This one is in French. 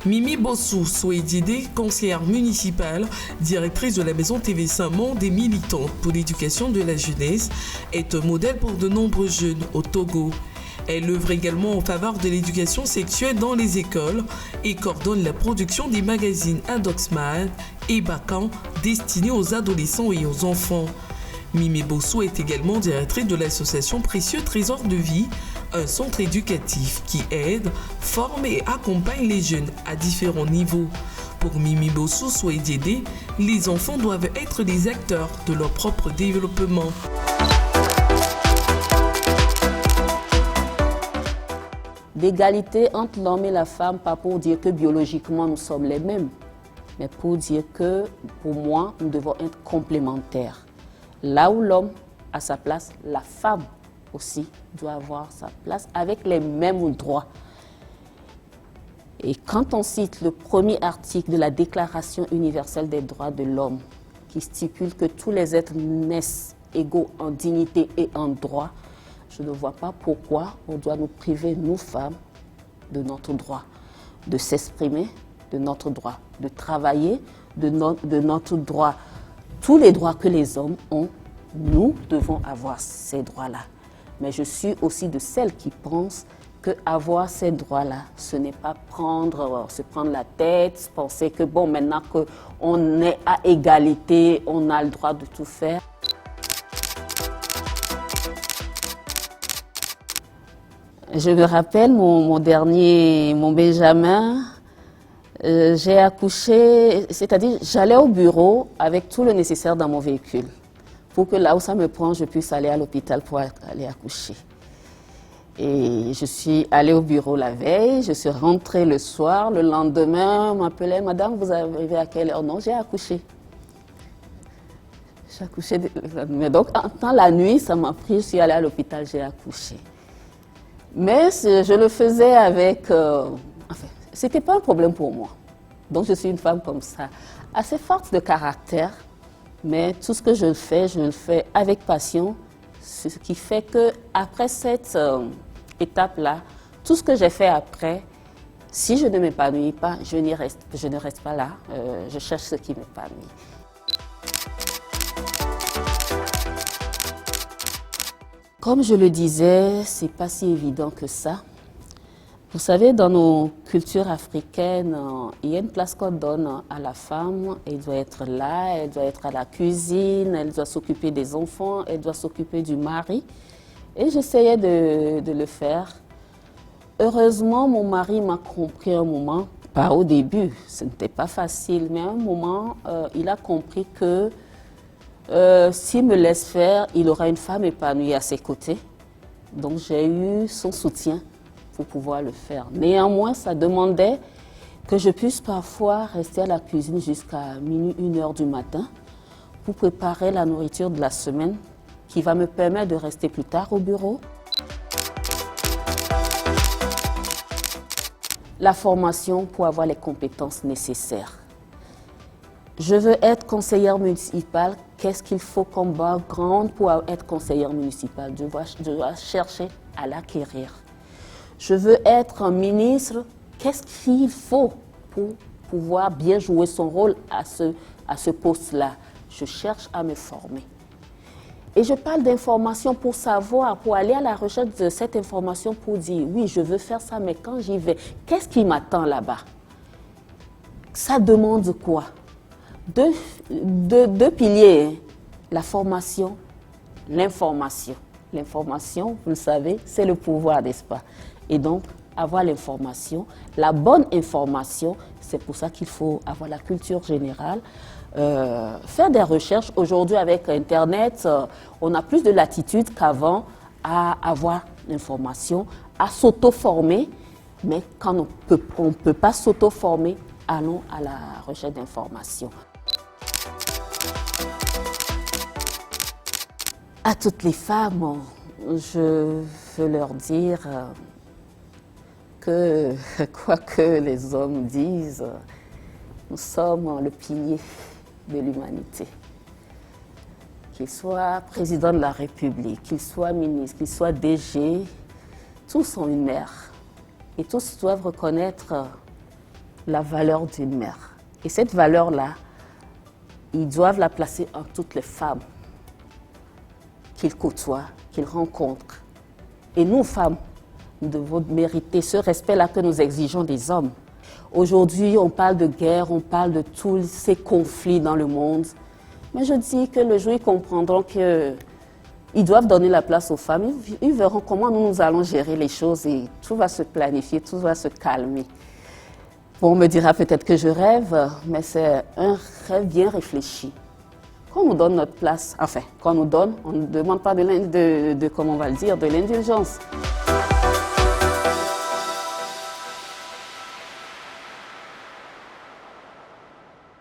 Mimi Bossou Souedidé, conseillère municipale, directrice de la maison TV Saint-Monde et militante pour l'éducation de la jeunesse, est un modèle pour de nombreux jeunes au Togo. Elle œuvre également en faveur de l'éducation sexuelle dans les écoles et coordonne la production des magazines Adoxman et Bacan destinés aux adolescents et aux enfants. Mimi Bossou est également directrice de l'association Précieux Trésor de Vie, un centre éducatif qui aide, forme et accompagne les jeunes à différents niveaux. Pour Mimi Bossou Souedidé, les enfants doivent être les acteurs de leur propre développement. L'égalité entre l'homme et la femme, pas pour dire que biologiquement nous sommes les mêmes, mais pour dire que, pour moi, nous devons être complémentaires. Là où l'homme a sa place, la femme aussi doit avoir sa place avec les mêmes droits. Et quand on cite le premier article de la Déclaration universelle des droits de l'homme, qui stipule que tous les êtres naissent égaux en dignité et en droit, je ne vois pas pourquoi on doit nous priver, nous femmes, de notre droit de s'exprimer, de notre droit de travailler, de notre droit. Tous les droits que les hommes ont, nous devons avoir ces droits-là. Mais je suis aussi de celles qui pensent qu'avoir ces droits-là, ce n'est pas se prendre la tête, penser que bon, maintenant qu'on est à égalité, on a le droit de tout faire. Je me rappelle mon Benjamin, j'ai accouché, c'est-à-dire j'allais au bureau avec tout le nécessaire dans mon véhicule pour que là où ça me prend, je puisse aller à l'hôpital pour aller accoucher. Et je suis allée au bureau la veille, je suis rentrée le soir, le lendemain, on m'appelait, madame, vous arrivez à quelle heure? Non, j'ai accouché. J'ai accouché, mais donc dans la nuit, ça m'a pris, je suis allée à l'hôpital, j'ai accouché. Mais je le faisais avec... enfin, c'était pas un problème pour moi. Donc je suis une femme comme ça, assez forte de caractère, mais tout ce que je le fais avec passion, ce qui fait qu'après cette étape-là, tout ce que j'ai fait après, si je ne m'épanouis pas, je ne reste pas là, je cherche ce qui m'épanouit. Comme je le disais, c'est pas si évident que ça. Vous savez, dans nos cultures africaines, il y a une place qu'on donne à la femme. Elle doit être là, elle doit être à la cuisine, elle doit s'occuper des enfants, elle doit s'occuper du mari. Et j'essayais de le faire. Heureusement, mon mari m'a compris un moment, pas au début, ce n'était pas facile, mais à un moment, il a compris que s'il me laisse faire, il aura une femme épanouie à ses côtés. Donc j'ai eu son soutien pour pouvoir le faire. Néanmoins, ça demandait que je puisse parfois rester à la cuisine jusqu'à minuit, 1h du matin pour préparer la nourriture de la semaine qui va me permettre de rester plus tard au bureau. La formation pour avoir les compétences nécessaires. Je veux être conseillère municipale. Qu'est-ce qu'il faut comme background pour être conseillère municipale? Je dois chercher à l'acquérir. Je veux être un ministre. Qu'est-ce qu'il faut pour pouvoir bien jouer son rôle à ce poste-là? Je cherche à me former. Et je parle d'information pour savoir, pour aller à la recherche de cette information pour dire oui, je veux faire ça, mais quand j'y vais, qu'est-ce qui m'attend là-bas? Ça demande quoi? Deux piliers, la formation, l'information. L'information, vous le savez, c'est le pouvoir, n'est-ce pas? Et donc, avoir l'information, la bonne information, c'est pour ça qu'il faut avoir la culture générale, faire des recherches. Aujourd'hui, avec Internet, on a plus de latitude qu'avant à avoir l'information, à s'auto-former, mais quand on ne peut pas s'auto-former, allons à la recherche d'informations. À toutes les femmes, je veux leur dire que, quoi que les hommes disent, nous sommes le pilier de l'humanité. Qu'ils soient président de la République, qu'ils soient ministres, qu'ils soient DG, tous ont une mère. Et tous doivent reconnaître la valeur d'une mère. Et cette valeur-là, ils doivent la placer en toutes les femmes qu'ils côtoient, qu'ils rencontrent. Et nous, femmes, nous devons mériter ce respect-là que nous exigeons des hommes. Aujourd'hui, on parle de guerre, on parle de tous ces conflits dans le monde. Mais je dis que le jour où ils comprendront qu'ils doivent donner la place aux femmes, ils verront comment nous allons gérer les choses et tout va se planifier, tout va se calmer. Bon, on me dira peut-être que je rêve, mais c'est un rêve bien réfléchi. Quand on nous donne notre place, enfin, quand on nous donne, on ne demande pas comment on va le dire, de l'indulgence.